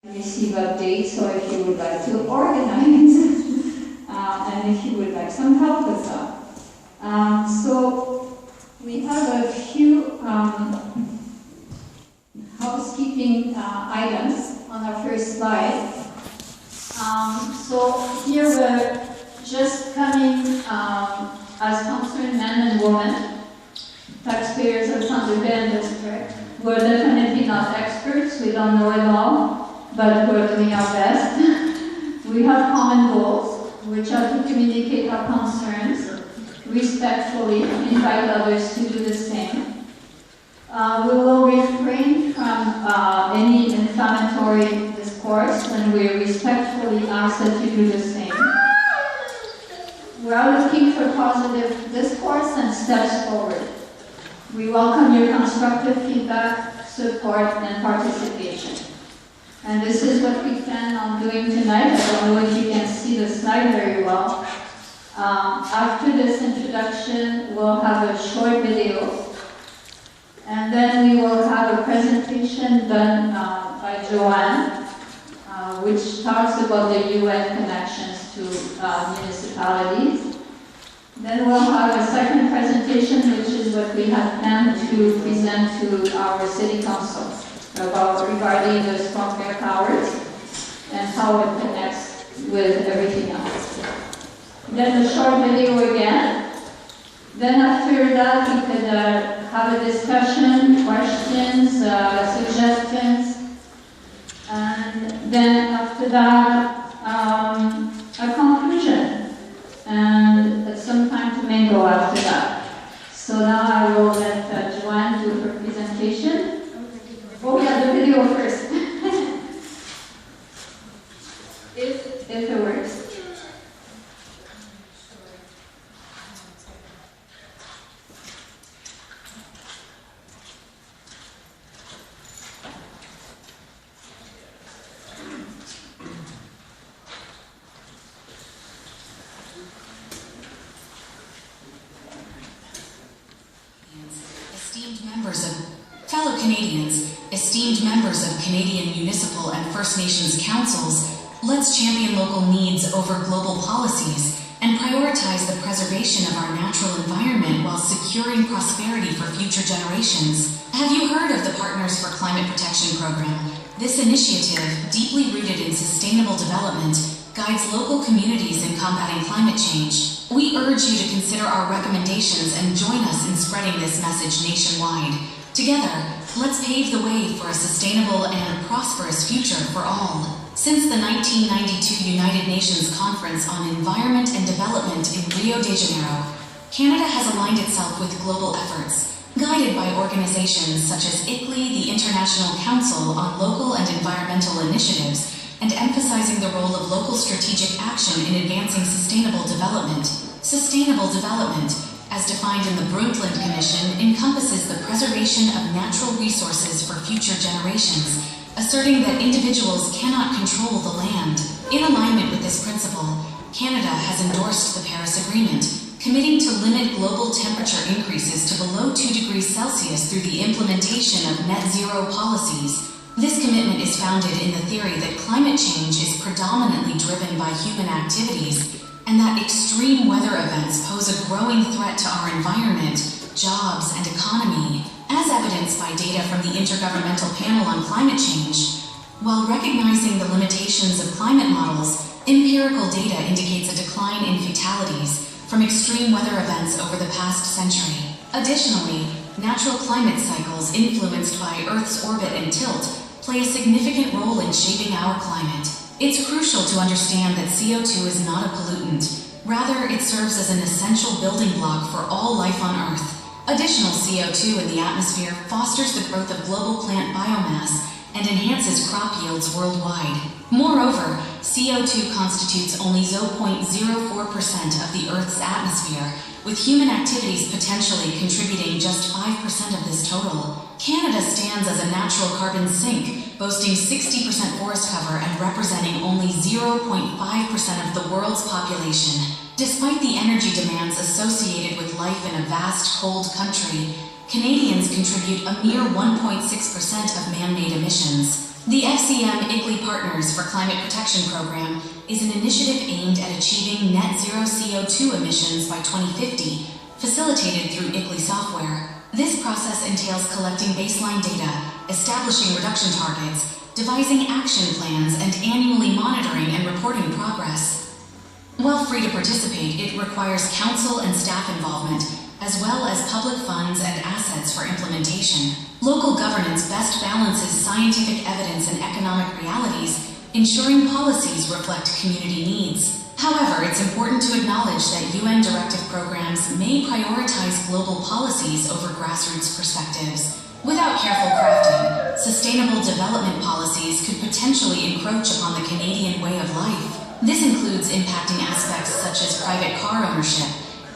Receive updates, or if you would like to organize, and if you would like some help with that. So we have a few housekeeping items on our first slide. So here we're just coming as concerned men and women, taxpayers of Saint-Hubert district. We're definitely not experts, we don't know it all, but we're doing our best. We have common goals, which are to communicate our concerns respectfully, invite others to do the same. We will refrain from any inflammatory discourse, and we respectfully ask that you do the same. We are looking for positive discourse and steps forward. We welcome your constructive feedback, support, and participation. And this is what we plan on doing tonight. I don't know if you can see the slide very well. After this introduction, we'll have a short video. And then we will have a presentation done by Joanne, which talks about the UN connections to municipalities. Then we'll have a second presentation, which is what we have planned to present to our City Council regarding the strong air powers and how it connects with everything else. Then a short video again. Then after that, we could have a discussion, questions, suggestions, and then after that, a conclusion, and some time to mingle after that. So now I will let Joanne do her presentation. Oh yeah, the video first. if it works. Fellow Canadians, esteemed members of Canadian municipal and First Nations councils, let's champion local needs over global policies and prioritize the preservation of our natural environment while securing prosperity for future generations. Have you heard of the Partners for Climate Protection program? This initiative, deeply rooted in sustainable development, guides local communities in combating climate change. We urge you to consider our recommendations and join us in spreading this message nationwide. Together, let's pave the way for a sustainable and prosperous future for all. Since the 1992 United Nations Conference on Environment and Development in Rio de Janeiro, Canada has aligned itself with global efforts, guided by organizations such as ICLEI, the International Council on Local and Environmental Initiatives, and emphasizing the role of local strategic action in advancing sustainable development. Sustainable development, as defined in the Brundtland Commission, encompasses the preservation of natural resources for future generations, asserting that individuals cannot control the land. In alignment with this principle, Canada has endorsed the Paris Agreement, committing to limit global temperature increases to below 2 degrees Celsius through the implementation of net zero policies. This commitment is founded in the theory that climate change is predominantly driven by human activities, and that extreme weather events pose a growing threat to our environment, jobs, and economy, as evidenced by data from the Intergovernmental Panel on Climate Change. While recognizing the limitations of climate models, empirical data indicates a decline in fatalities from extreme weather events over the past century. Additionally, natural climate cycles influenced by Earth's orbit and tilt play a significant role in shaping our climate. It's crucial to understand that CO2 is not a pollutant. Rather, it serves as an essential building block for all life on Earth. Additional CO2 in the atmosphere fosters the growth of global plant biomass and enhances crop yields worldwide. Moreover, CO2 constitutes only 0.04% of the Earth's atmosphere, with human activities potentially contributing just 5% of this total. Canada stands as a natural carbon sink, boasting 60% forest cover and representing only 0.5% of the world's population. Despite the energy demands associated with life in a vast, cold country, Canadians contribute a mere 1.6% of man-made emissions. The FCM ICLEI Partners for Climate Protection Program is an initiative aimed at achieving net zero CO2 emissions by 2050, facilitated through ICLEI software. This process entails collecting baseline data, establishing reduction targets, devising action plans, and annually monitoring and reporting progress. While free to participate, it requires council and staff involvement, as well as public funds and assets for implementation. Local governance best balances scientific evidence and economic realities, ensuring policies reflect community needs. However, it's important to acknowledge that UN directive programs may prioritize global policies over grassroots perspectives. Without careful crafting, sustainable development policies could potentially encroach upon the Canadian way of life. This includes impacting aspects such as private car ownership,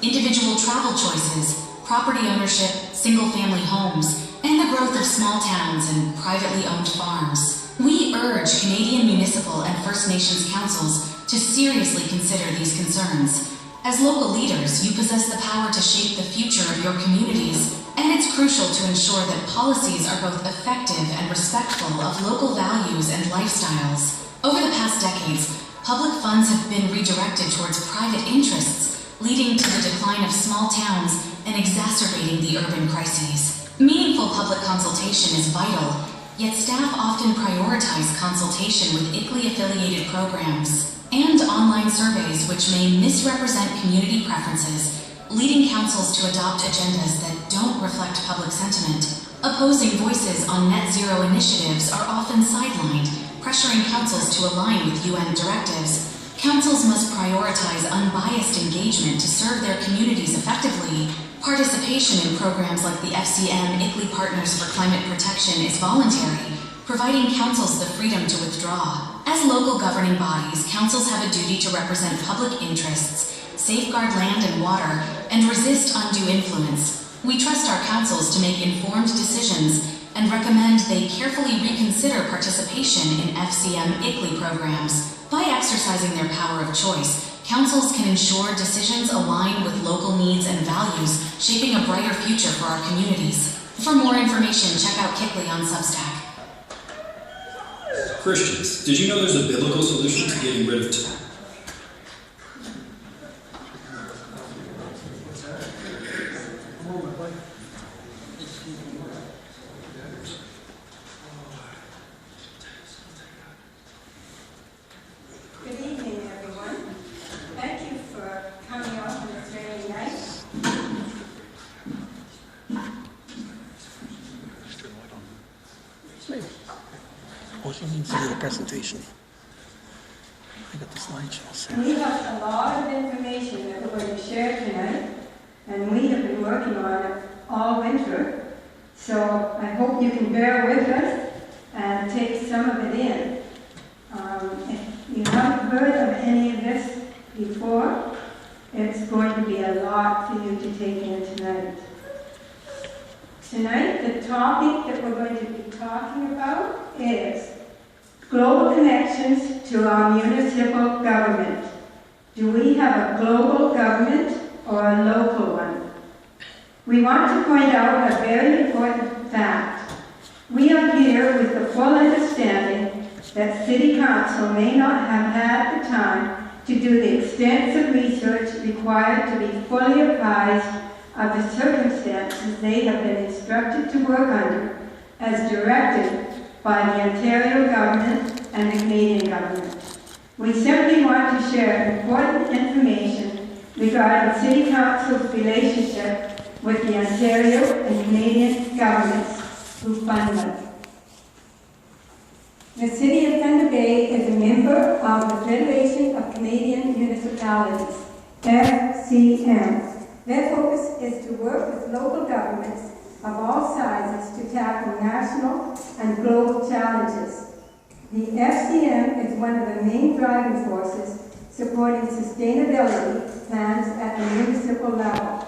individual travel choices, property ownership, single-family homes, and the growth of small towns and privately owned farms. We urge Canadian municipal and First Nations councils to seriously consider these concerns. As local leaders, you possess the power to shape the future of your communities, and it's crucial to ensure that policies are both effective and respectful of local values and lifestyles. Over the past decades, public funds have been redirected towards private interests, leading to the decline of small towns and exacerbating the urban crises. Meaningful public consultation is vital, yet staff often prioritize consultation with ICLEI-affiliated programs and online surveys which may misrepresent community preferences, leading councils to adopt agendas that don't reflect public sentiment. Opposing voices on net zero initiatives are often sidelined, pressuring councils to align with UN directives. Councils must prioritize unbiased engagement to serve their communities effectively. Participation in programs like the FCM ICLEI Partners for Climate Protection is voluntary, providing councils the freedom to withdraw. As local governing bodies, councils have a duty to represent public interests, safeguard land and water, and resist undue influence. We trust our councils to make informed decisions and recommend they carefully reconsider participation in FCM ICLEI programs. By exercising their power of choice, councils can ensure decisions align with local needs and values, shaping a brighter future for our communities. For more information, check out ICLEI on Substack. Christians, did you know there's a biblical solution to getting rid of Good evening, everyone. Thank you for coming out on this rainy night. What do you mean to do the presentation? I got the slideshow set. We have a lot of information that we're going to share tonight, and we have been working on it all winter. So I hope you can bear with us and take some of it in. If you haven't heard of any of this before, it's going to be a lot for you to take in tonight. Tonight, the topic that we're going to be talking about is global connections to our municipal government. Do we have a global government or a local one? We want to point out a very important fact. We are here with the full understanding that City Council may not have had the time to do the extensive research required to be fully apprised of the circumstances they have been instructed to work under as directed by the Ontario government and the Canadian government. We simply want to share important information regarding City Council's relationship with the Ontario and Canadian governments who fund them. The City of Thunder Bay is a member of the Federation of Canadian Municipalities, FCM. Their focus is to work with local governments of all sizes to tackle national and global challenges. The FCM is one of the main driving forces supporting sustainability plans at the municipal level.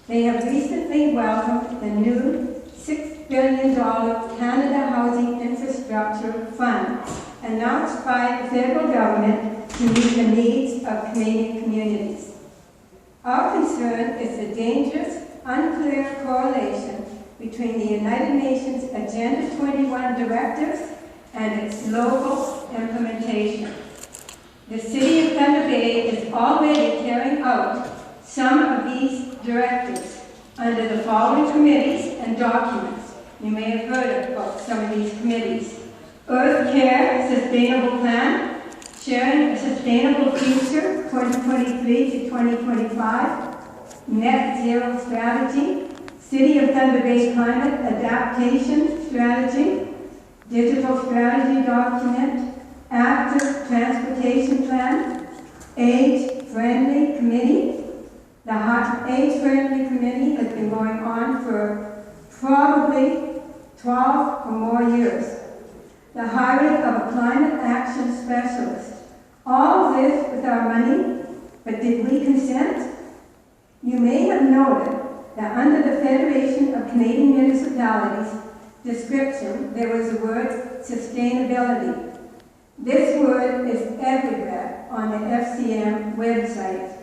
They have recently welcomed the new $6 billion Canada Housing Infrastructure Fund, announced by the federal government to meet the needs of Canadian communities. Our concern is the dangerous, unclear correlation between the United Nations Agenda 21 directives and its local implementation. The City of Thunder Bay is already carrying out some of these directives under the following committees and documents. You may have heard about some of these committees. Earth Care Sustainable Plan, Sharing a Sustainable Future 2023 to 2025, Net Zero Strategy, City of Thunder Bay Climate Adaptation Strategy, Digital Strategy Document, Active Transportation Plan, Age-Friendly Committee. The Age-Friendly Committee has been going on for probably 12 or more years. The hiring of a climate action specialist. All this with our money, but did we consent? You may have noted that under the Federation of Canadian Municipalities description, there was the word sustainability. This word is everywhere on the FCM website.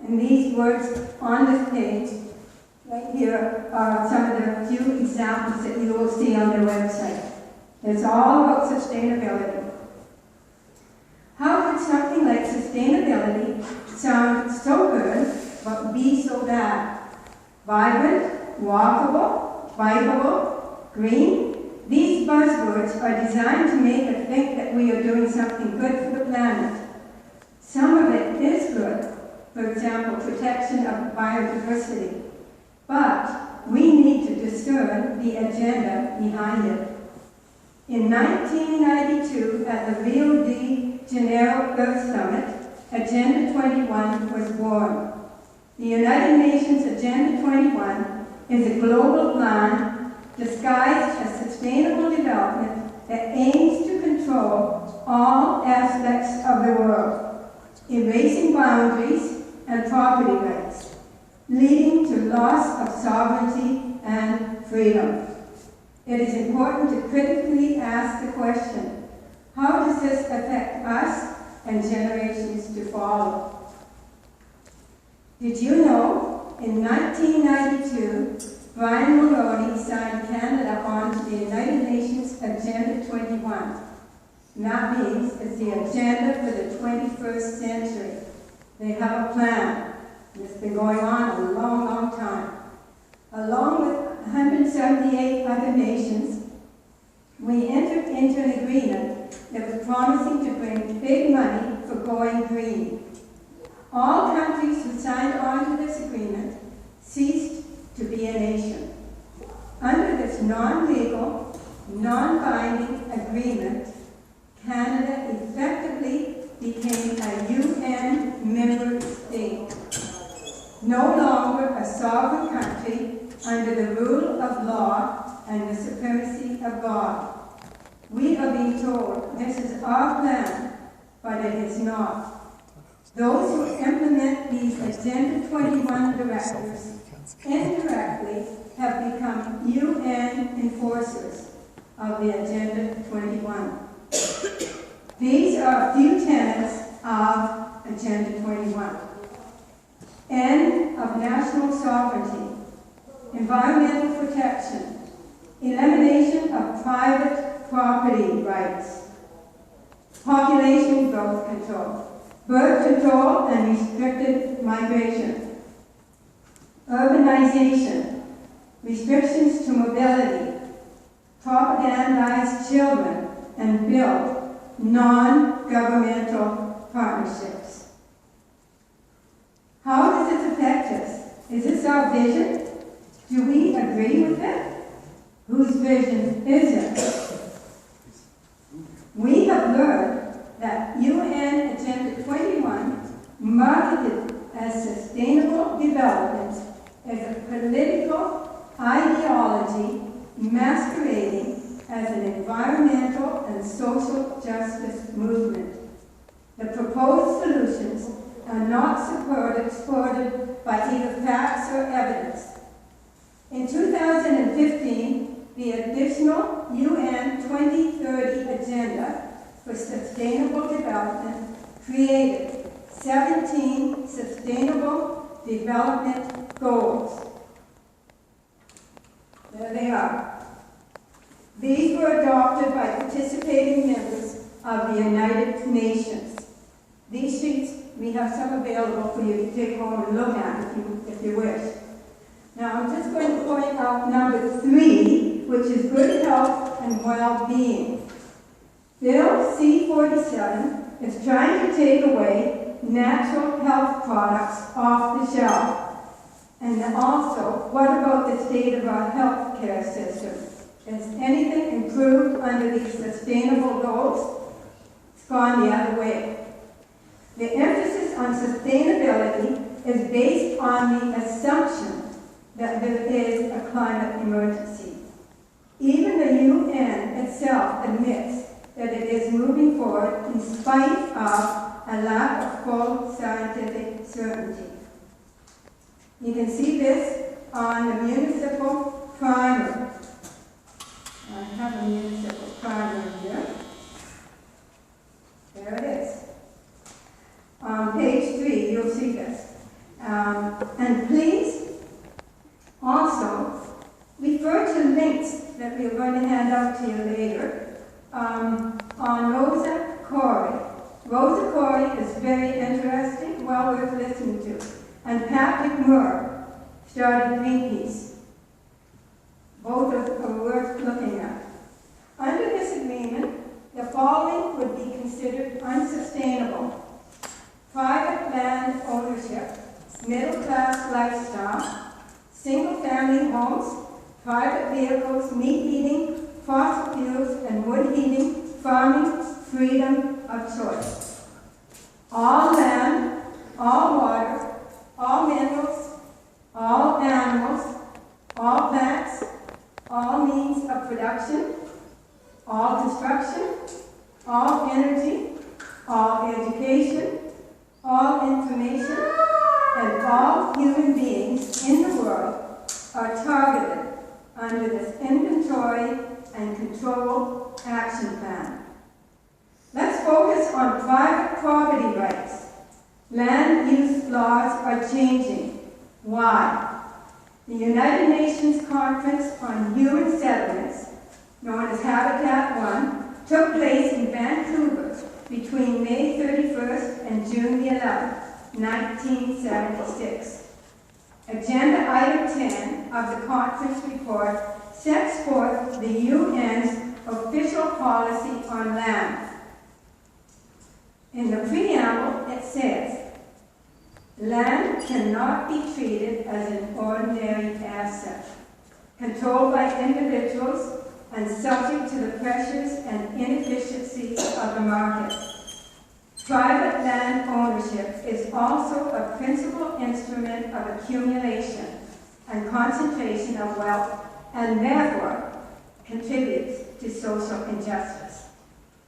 And these words on this page, right here, are some of the few examples that you will see on their website. It's all about sustainability. How could something like sustainability sound so good, but be so bad? Vibrant, walkable, bikeable, green. These buzzwords are designed to make us think that we are doing something good for the planet. Some of it is good, for example, protection of biodiversity. But we need to discern the agenda behind it. In 1992, at the Rio de Janeiro Earth Summit, Agenda 21 was born. The United Nations Agenda 21 is a global plan disguised as sustainable development that aims to control all aspects of the world, erasing boundaries and property rights, leading to loss of sovereignty and freedom. It is important to critically ask the question, how does this affect us and generations to follow? Did you know in 1992, Brian Mulroney signed Canada onto the United Nations Agenda 21. And that means it's the agenda for the 21st century. They have a plan, and it's been going on a long, long time. Along with 178 other nations, we entered into an agreement that was promising to bring big money for going green. All countries who signed on to this agreement ceased to be a nation. Under this non-legal, non-binding agreement, Canada effectively became a UN member state, no longer a sovereign country under the rule of law and the supremacy of God. We are being told this is our plan, but it is not. Those who implement these Agenda 21 directives indirectly have become UN enforcers of the Agenda 21. These are a few tenets of Agenda 21. End of national sovereignty, environmental protection, elimination of private property rights, population growth control, birth control and restricted migration, urbanization, restrictions to mobility, propagandize children, and build non-governmental partnerships. How does this affect us? Is this our vision? Do we agree with it? Whose vision is it? We have learned that UN Agenda 21, marketed as sustainable development, is a political ideology masquerading as an environmental and social justice movement. The proposed solutions are not supported by either facts or evidence. In 2015, the additional UN 2030 Agenda for Sustainable Development created 17 Sustainable Development Goals. There they are. These were adopted by participating members of the United Nations. These sheets, we have some available for you to take home and look at if you wish. Now, I'm just going to point out number 3, which is good health and well-being. Bill C-47 is trying to take away natural health products off the shelf. And also, what about the state of our health care system? Has anything improved under these sustainable goals? It's gone the other way. The emphasis on sustainability is based on the assumption that there is a climate emergency. Even the UN itself admits that it is moving forward in spite of a lack of full scientific certainty. You can see this on the municipal primer. I have a municipal primer here. There it is. On page 3, you'll see this. And please also refer to links that we're going to hand out to you later on Rosa Corey. Rosa Corey is very interesting, well worth listening to. And Patrick Moore started Greenpeace. Both are worth looking at. Under this agreement, the following would be considered unsustainable: private land ownership, middle-class lifestyle, single-family homes, private vehicles, meat eating, fossil fuels, and wood heating, farming, freedom of choice. All land, all water, all minerals, all animals, all plants, all means of production, all construction, all energy, all education, all information, and all human beings in the world are targeted under this inventory and control action plan. Let's focus on private property rights. Land use laws are changing. Why? The United Nations Conference on Human Settlements, known as Habitat 1, took place in Vancouver between May 31st and June the 11th, 1976. Agenda item 10 of the conference report sets forth the UN's official policy on land. In the preamble, it says, land cannot be treated as an ordinary asset, controlled by individuals and subject to the pressures and inefficiencies of the market. Private land ownership is also a principal instrument of accumulation and concentration of wealth, and therefore contributes to social injustice.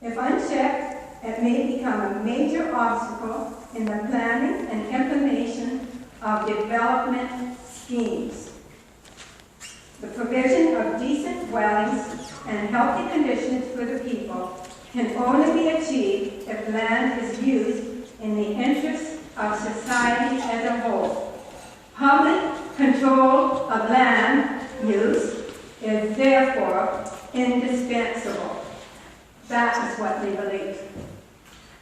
If unchecked, it may become a major obstacle in the planning and implementation of development schemes. The provision of decent dwellings and healthy conditions for the people can only be achieved if land is used in the interest of society as a whole. Public control of land use is therefore indispensable. That is what we believe.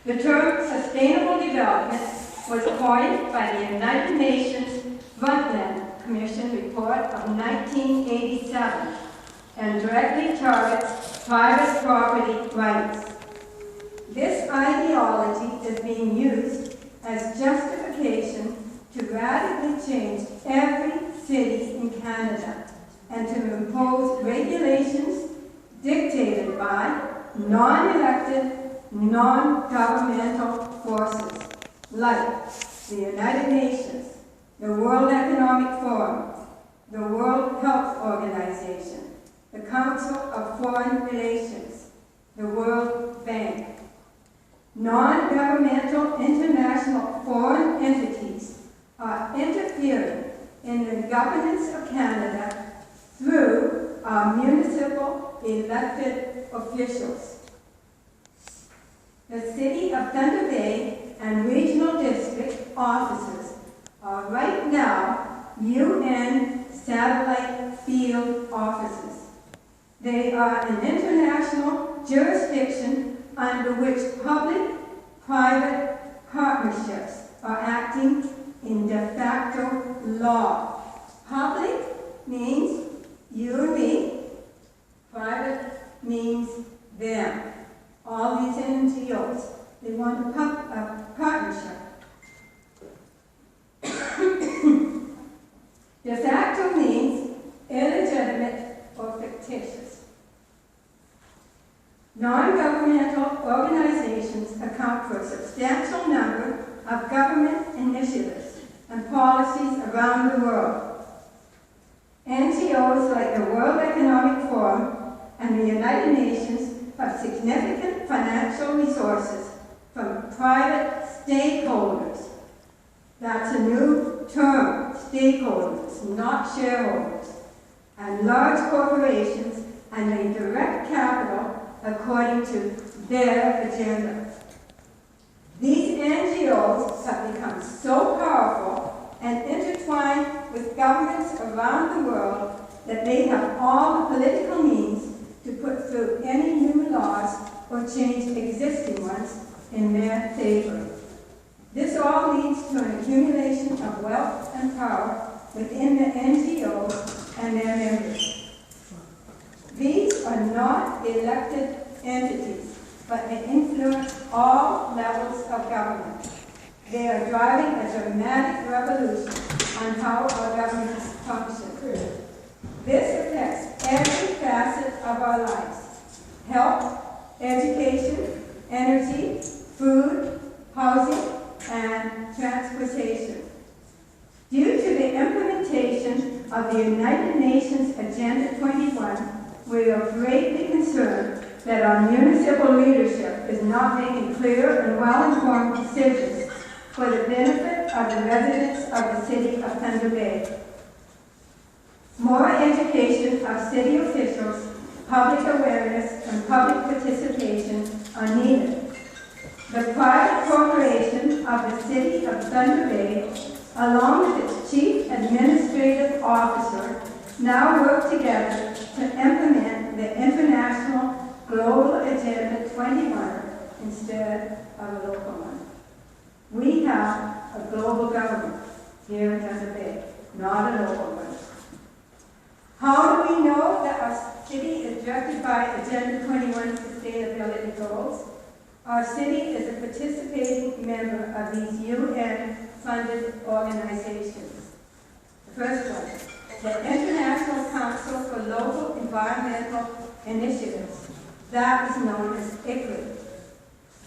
The term sustainable development was coined by the United Nations Brundtland Commission report of 1987 and directly targets private property rights. This ideology is being used as justification to radically change every city in Canada and to impose regulations dictated by non-elected, non-governmental forces like the United Nations, the World Economic Forum, the World Health Organization, the Council of Foreign Relations, the World Bank. Non-governmental international foreign entities are interfering in the governance of Canada through our municipal elected officials. The City of Thunder Bay and Regional District offices are right now UN satellite field offices. They are an international jurisdiction under which public-private partnerships are acting in de facto law. Public means you and me. Private means them. All these NGOs, they want a partnership. De facto means illegitimate or fictitious. Non-governmental organizations account for a substantial number of government initiatives and policies around the world. NGOs like the World Economic Forum and the United Nations have significant financial resources from private stakeholders. That's a new term, stakeholders, not shareholders, and large corporations and a direct capital according to their agenda. These NGOs have become so powerful and intertwined with governments around the world that they have all the political means to put through any new laws or change existing ones in their favor. This all leads to an accumulation of wealth and power within the NGOs and their members. These are not elected entities, but they influence all levels of government. They are driving a dramatic revolution on how our governments function. This affects every facet of our lives: health, education, energy, food, housing, and transportation. Due to the implementation of the United Nations Agenda 21, we are greatly concerned that our municipal leadership is not making clear and well-informed decisions for the benefit of the residents of the city of Thunder Bay. More education of city officials, public awareness, and public participation are needed. The private corporation of the city of Thunder Bay, along with its chief administrative officer, now work together to implement the international global agenda 21 instead of a local one. We have a global government here in Thunder Bay, not a local one. How do we know that our city is directed by Agenda 21 sustainability goals? Our city is a participating member of these UN-funded organizations. The first one, the International Council for Local Environmental Initiatives. That is known as ICLEI.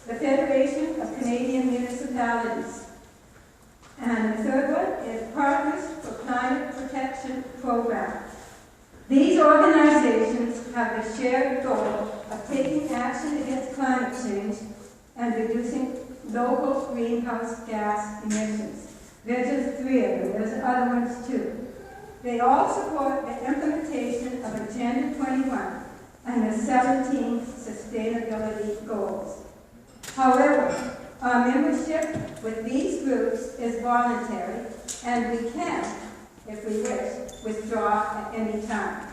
The Federation of Canadian Municipalities. And the third one is Partners for Climate Protection Program. These organizations have the shared goal of taking action against climate change and reducing local greenhouse gas emissions. There are just 3 of them. There's other ones too. They all support the implementation of Agenda 21 and the 17 sustainability goals. However, our membership with these groups is voluntary, and we can, if we wish, withdraw at any time.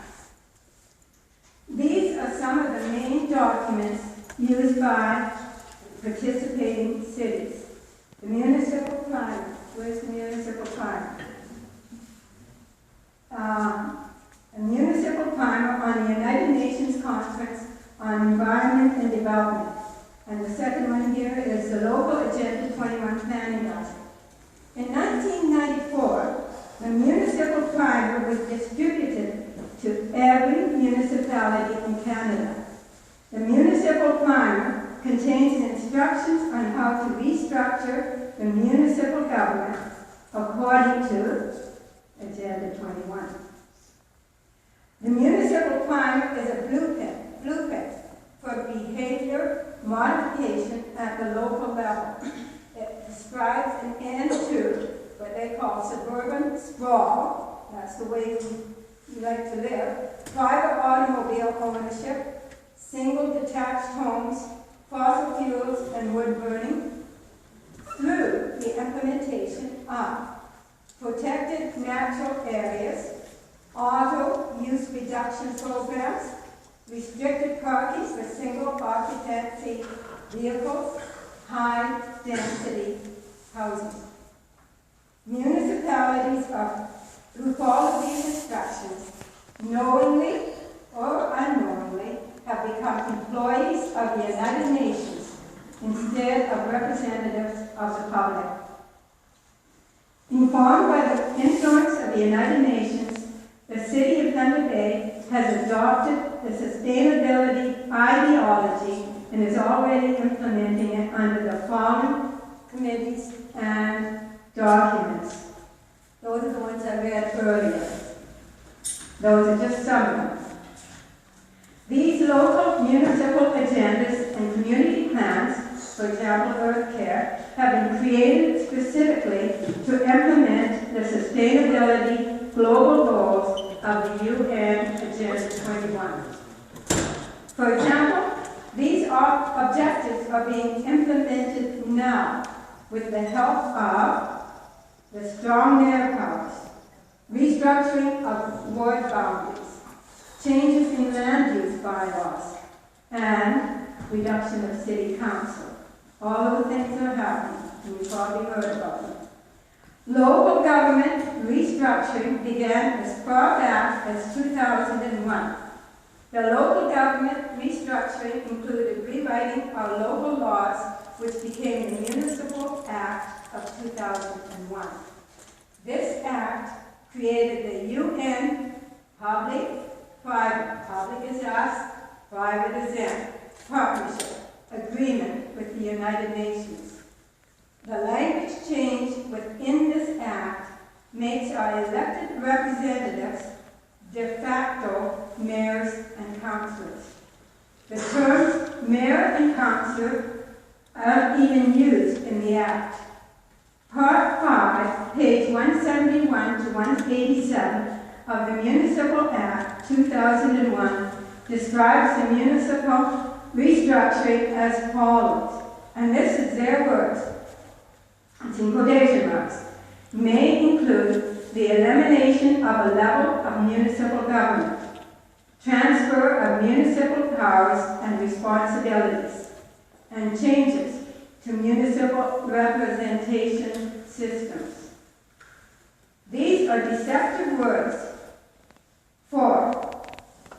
These are some of the main documents used by participating cities. The municipal climate. Where's the municipal climate? A municipal primer on the United Nations Conference on Environment and Development. And the second one here is the Local Agenda 21 Planning Guide. In 1994, the municipal primer was distributed to every municipality in Canada. The municipal primer contains instructions on how to restructure the municipal government according to Agenda 21. The municipal primer is a blueprint for behavior modification at the local level. It describes an end to what they call suburban sprawl, that's the way we like to live, private automobile ownership, single detached homes, fossil fuels and wood burning, through the implementation of protected natural areas, auto use reduction programs, restricted parking for single occupancy vehicles, high-density housing. Municipalities who follow these instructions, knowingly or unknowingly, have become employees of the United Nations instead of representatives of the public. Informed by the influence of the United Nations, the City of Thunder Bay has adopted the sustainability ideology and is already implementing it under the following committees and documents. Those are the ones I read earlier. Those are just some of them. These local municipal agendas and community plans, for example, Earth Care, have been created specifically to implement the sustainability global goals of the UN Agenda 21. For example, these objectives are being implemented now with the help of the strong mayor powers, restructuring of ward boundaries, changes in land use bylaws, and reduction of city council. All those things are happening, and you've probably heard about them. Local government restructuring began as far back as 2001. The local government restructuring included rewriting our local laws, which became the Municipal Act of 2001. This act created the UN public is us, private is them, partnership agreement with the United Nations. The language change within this act makes our elected representatives de facto mayors and councillors. The terms mayor and councillor aren't even used in the act. Part 5, page 171 to 187 of the Municipal Act 2001 describes the municipal restructuring as follows, and this is their words. It's in quotation marks. May include the elimination of a level of municipal government, transfer of municipal powers and responsibilities, and changes to municipal representation systems. These are deceptive words. For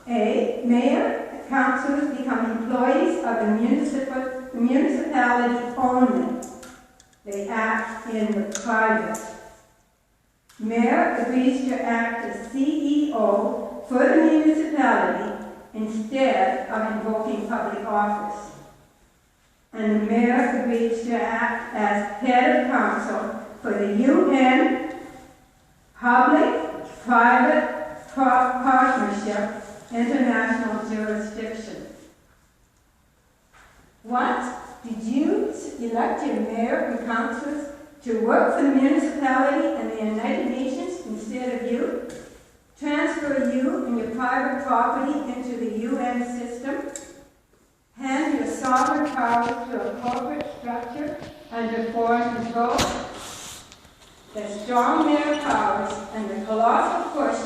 A, mayor and councillors become employees of the municipality only. They act in the private. Mayor agrees to act as CEO for the municipality instead of invoking public office. And the mayor agrees to act as head of council for the UN public-private partnership international jurisdiction. What? Did you elect your mayor and councillors to work for the municipality and the United Nations instead of you? Transfer you and your private property into the UN system? Hand your sovereign power to a corporate structure under foreign control? The strong mayor powers and the colossal push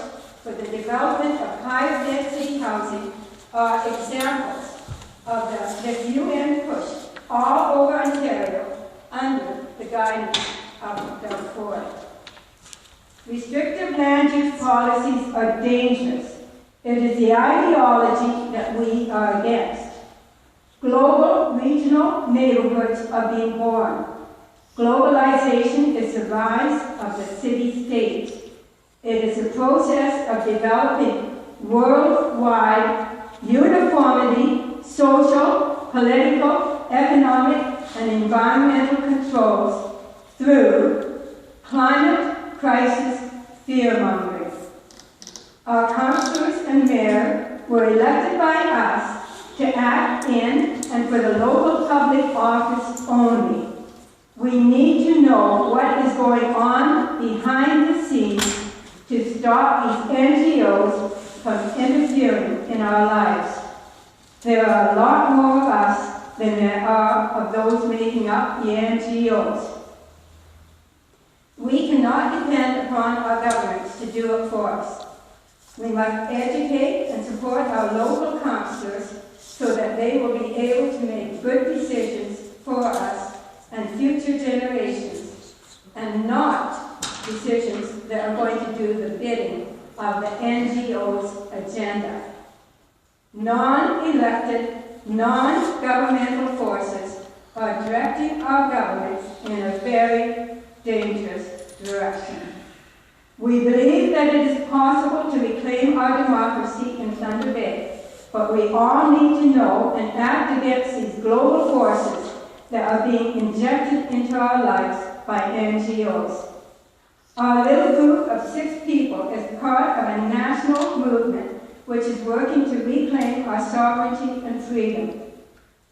for the development of higher density housing are examples of the UN push all over Ontario under the guidance of Doug Ford. Restrictive land use policies are dangerous. It is the ideology that we are against. Global regional neighborhoods are being born. Globalization is the rise of the city-state. It is a process of developing worldwide uniformity, social, political, economic, and environmental controls through climate crisis fear-mongering. Our councillors and mayor were elected by us to act in and for the local public office only. We need to know what is going on behind the scenes to stop these NGOs from interfering in our lives. There are a lot more of us than there are of those making up the NGOs. We cannot depend upon our governments to do it for us. We must educate and support our local councillors so that they will be able to make good decisions for us and future generations, and not decisions that are going to do the bidding of the NGO's agenda. Non-elected, non-governmental forces are directing our government in a very dangerous direction. We believe that it is possible to reclaim our democracy in Thunder Bay, but we all need to know and act against these global forces that are being injected into our lives by NGOs. Our little group of 6 people is part of a national movement which is working to reclaim our sovereignty and freedom.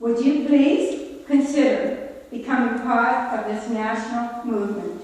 Would you please consider becoming part of this national movement?